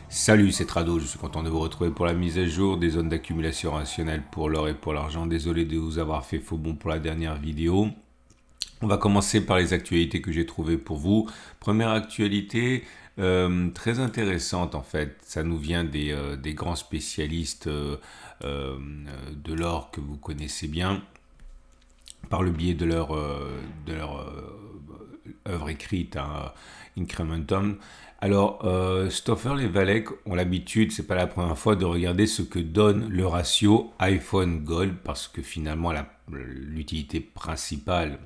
Salut, c'est Trado, je suis content de vous retrouver pour la mise à jour des zones d'accumulation rationnelle pour l'or et pour l'argent. Désolé de vous avoir fait faux bon pour la dernière vidéo. On va commencer par les actualités que j'ai trouvées pour vous. Première actualité, très intéressante en fait, ça nous vient des grands spécialistes de l'or que vous connaissez bien par le biais de leur œuvre écrite, hein, Incrementum. Alors, Stoffel et Valek ont l'habitude, c'est pas la première fois, de regarder ce que donne le ratio iPhone Gold, parce que finalement, l'utilité principale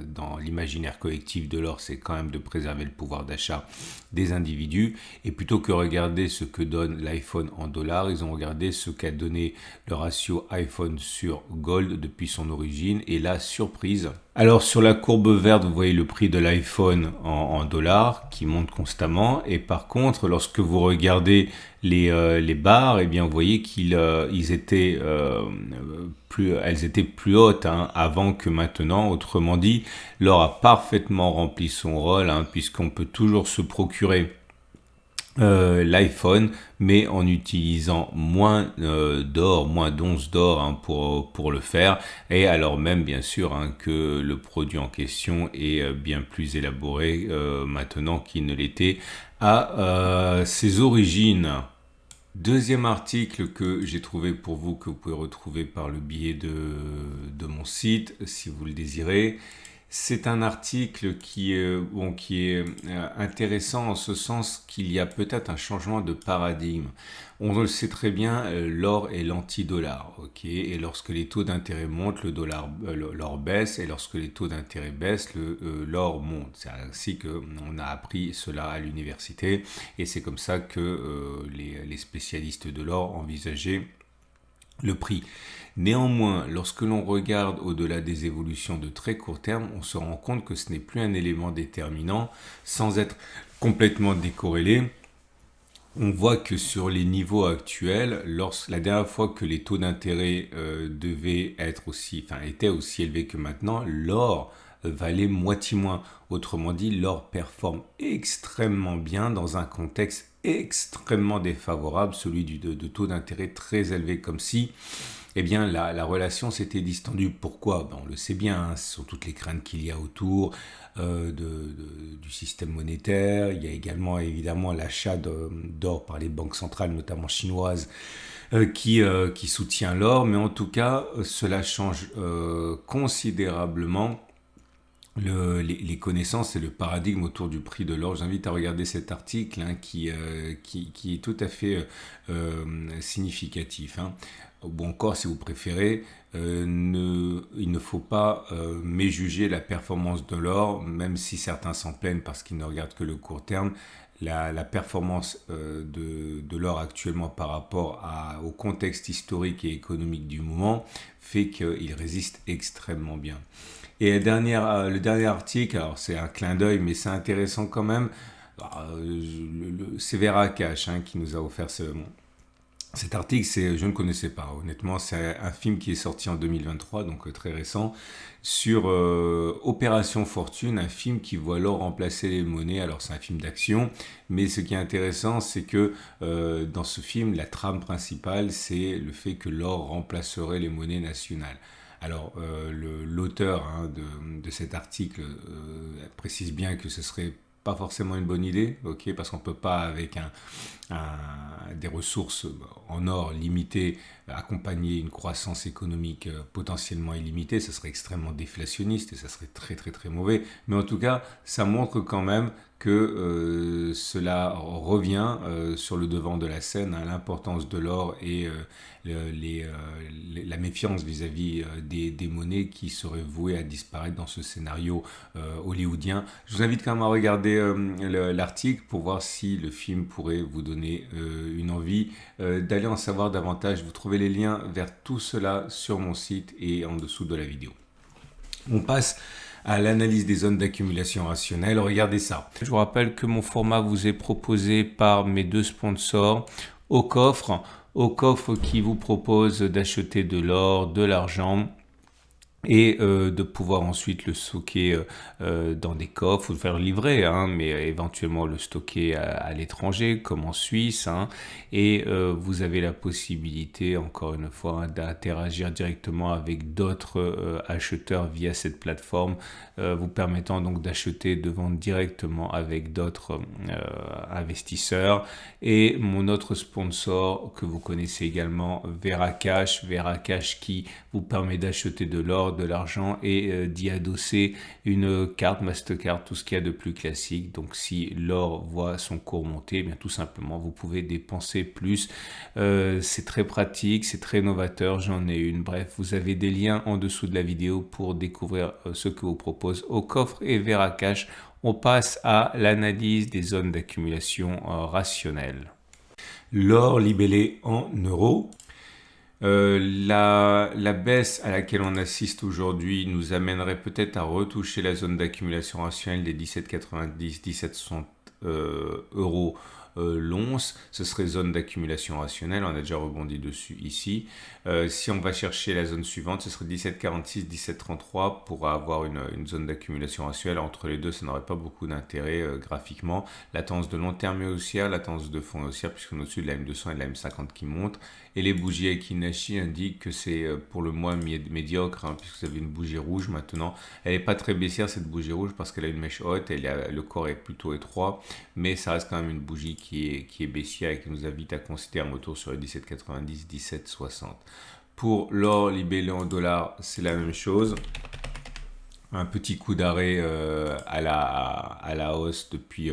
dans l'imaginaire collectif de l'or, c'est quand même de préserver le pouvoir d'achat des individus. Et plutôt que regarder ce que donne l'iPhone en dollars, ils ont regardé ce qu'a donné le ratio iPhone sur Gold depuis son origine. Et là, surprise. Alors sur la courbe verte, vous voyez le prix de l'iPhone en dollars qui monte constamment. Et par contre, lorsque vous regardez les barres, eh bien, vous voyez elles étaient plus hautes avant que maintenant. Autrement dit, l'or a parfaitement rempli son rôle, puisqu'on peut toujours se procurer l'iPhone, mais en utilisant moins d'or, moins d'onces d'or pour le faire, et alors même bien sûr que le produit en question est bien plus élaboré maintenant qu'il ne l'était à ses origines. Deuxième article que j'ai trouvé pour vous, que vous pouvez retrouver par le biais de mon site, si vous le désirez. C'est un article qui est intéressant en ce sens qu'il y a peut-être un changement de paradigme. On le sait très bien, l'or est l'anti-dollar, ok. Et lorsque les taux d'intérêt montent, l'or baisse, et lorsque les taux d'intérêt baissent, l'or monte. C'est ainsi qu'on a appris cela à l'université, et c'est comme ça que les spécialistes de l'or envisageaient le prix. Néanmoins, lorsque l'on regarde au-delà des évolutions de très court terme, on se rend compte que ce n'est plus un élément déterminant sans être complètement décorrélé. On voit que sur les niveaux actuels, la dernière fois que les taux d'intérêt étaient aussi élevés que maintenant, l'or valait moitié moins. Autrement dit, l'or performe extrêmement bien dans un contexte extrêmement défavorable, celui de taux d'intérêt très élevé, comme si la relation s'était distendue. Pourquoi? On le sait bien, ce sont toutes les craintes qu'il y a autour du système monétaire. Il y a également évidemment l'achat d'or par les banques centrales, notamment chinoises, qui soutient l'or. Mais en tout cas, cela change considérablement les connaissances et le paradigme autour du prix de l'or. J'invite à regarder cet article qui est tout à fait significatif. Ou encore, si vous préférez, il ne faut pas méjuger la performance de l'or, même si certains s'en plaignent parce qu'ils ne regardent que le court terme. La performance de l'or actuellement par rapport au contexte historique et économique du moment fait qu'il résiste extrêmement bien. Et le dernier article, alors c'est un clin d'œil, mais c'est intéressant quand même. C'est Vera Cash qui nous a offert cet article. Je ne connaissais pas, honnêtement. C'est un film qui est sorti en 2023, donc très récent, sur Opération Fortune, un film qui voit l'or remplacer les monnaies. Alors c'est un film d'action, mais ce qui est intéressant, c'est que dans ce film, la trame principale, c'est le fait que l'or remplacerait les monnaies nationales. Alors, l'auteur de cet article précise bien que ce serait pas forcément une bonne idée, ok, parce qu'on peut pas, avec des ressources en or limitées, accompagner une croissance économique potentiellement illimitée. Ça serait extrêmement déflationniste et ça serait très très très mauvais. Mais en tout cas, ça montre quand même que cela revient sur le devant de la scène, l'importance de l'or et la méfiance vis-à-vis des monnaies qui seraient vouées à disparaître dans ce scénario hollywoodien. Je vous invite quand même à regarder l'article pour voir si le film pourrait vous donner une envie d'aller en savoir davantage. Vous trouvez les liens vers tout cela sur mon site et en dessous de la vidéo. On passe à l'analyse des zones d'accumulation rationnelle. Regardez ça. Je vous rappelle que mon format vous est proposé par mes deux sponsors, Aucoffre qui vous propose d'acheter de l'or, de l'argent et de pouvoir ensuite le stocker dans des coffres ou le faire livrer, hein, mais éventuellement le stocker à l'étranger comme en Suisse, hein, et vous avez la possibilité encore une fois, hein, d'interagir directement avec d'autres acheteurs via cette plateforme, vous permettant donc d'acheter, de vendre directement avec d'autres investisseurs. Et mon autre sponsor que vous connaissez également, Veracash, Veracash qui vous permet d'acheter de l'or, de l'argent et d'y adosser une carte Mastercard, tout ce qu'il y a de plus classique. Donc si l'or voit son cours monter, eh bien tout simplement vous pouvez dépenser plus. C'est très pratique, c'est très novateur, j'en ai une. Bref, vous avez des liens en dessous de la vidéo pour découvrir ce que vous propose au coffre et Veracash. On passe à l'analyse des zones d'accumulation rationnelles. L'or libellé en euros. La baisse à laquelle on assiste aujourd'hui nous amènerait peut-être à retoucher la zone d'accumulation rationnelle des 17,90, 17,60 euros l'once. Ce serait zone d'accumulation rationnelle, on a déjà rebondi dessus ici. Si on va chercher la zone suivante, ce serait 17,46, 17,33 pour avoir une zone d'accumulation rationnelle. Entre les deux, ça n'aurait pas beaucoup d'intérêt graphiquement. La tendance de long terme est haussière, la tendance de fond est haussière puisqu'on est au-dessus de la M200 et de la M50 qui montent. Et les bougies Aiki-Nashi indiquent que c'est pour le moins médiocre, hein, puisque vous avez une bougie rouge maintenant. Elle n'est pas très baissière cette bougie rouge parce qu'elle a une mèche haute, le corps est plutôt étroit, mais ça reste quand même une bougie qui est baissière et qui nous invite à considérer un retour sur les 17,90, 17,60. Pour l'or libellé en dollars, c'est la même chose. Un petit coup d'arrêt à la hausse depuis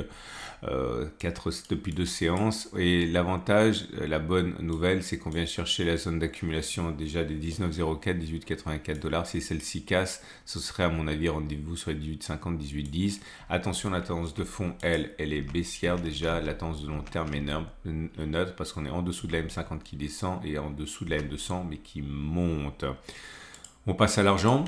depuis 2 séances. Et l'avantage, la bonne nouvelle, c'est qu'on vient chercher la zone d'accumulation déjà des 19,04, 18,84 dollars. Si celle-ci casse, ce serait à mon avis rendez-vous sur les 18,50, 18,10. Attention, la tendance de fond, elle est baissière déjà. La tendance de long terme est neutre parce qu'on est en dessous de la M50 qui descend et en dessous de la M200 mais qui monte. On passe à l'argent.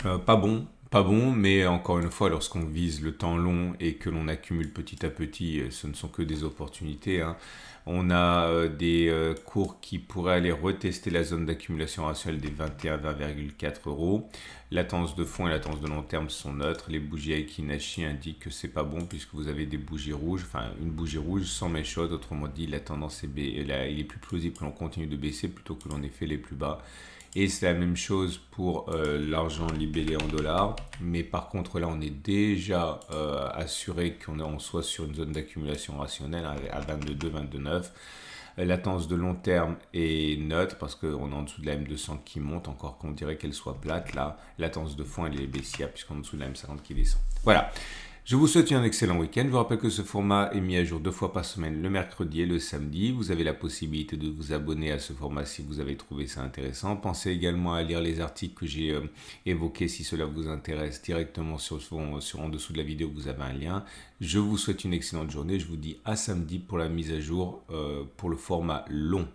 Pas bon, mais encore une fois, lorsqu'on vise le temps long et que l'on accumule petit à petit, ce ne sont que des opportunités, hein. On a des cours qui pourraient aller retester la zone d'accumulation rationnelle des 21 à 20,4 euros. La tendance de fond et la tendance de long terme sont neutres. Les bougies Aiki-Nashi indiquent que c'est pas bon puisque vous avez des bougies rouges, enfin une bougie rouge sans mèche haute. Autrement dit, la tendance il est plus plausible que l'on continue de baisser plutôt que l'on ait fait les plus bas. Et c'est la même chose pour l'argent libellé en dollars. Mais par contre, là, on est déjà assuré qu'on soit sur une zone d'accumulation rationnelle à 22, 22,9. La tendance de long terme est neutre parce qu'on est en dessous de la M200 qui monte, encore qu'on dirait qu'elle soit plate. Là, la tendance de fond, elle est baissière puisqu'on est en dessous de la M50 qui descend. Voilà. Je vous souhaite un excellent week-end. Je vous rappelle que ce format est mis à jour 2 fois par semaine, le mercredi et le samedi. Vous avez la possibilité de vous abonner à ce format si vous avez trouvé ça intéressant. Pensez également à lire les articles que j'ai évoqués si cela vous intéresse directement en dessous de la vidéo. Vous avez un lien. Je vous souhaite une excellente journée. Je vous dis à samedi pour la mise à jour pour le format long.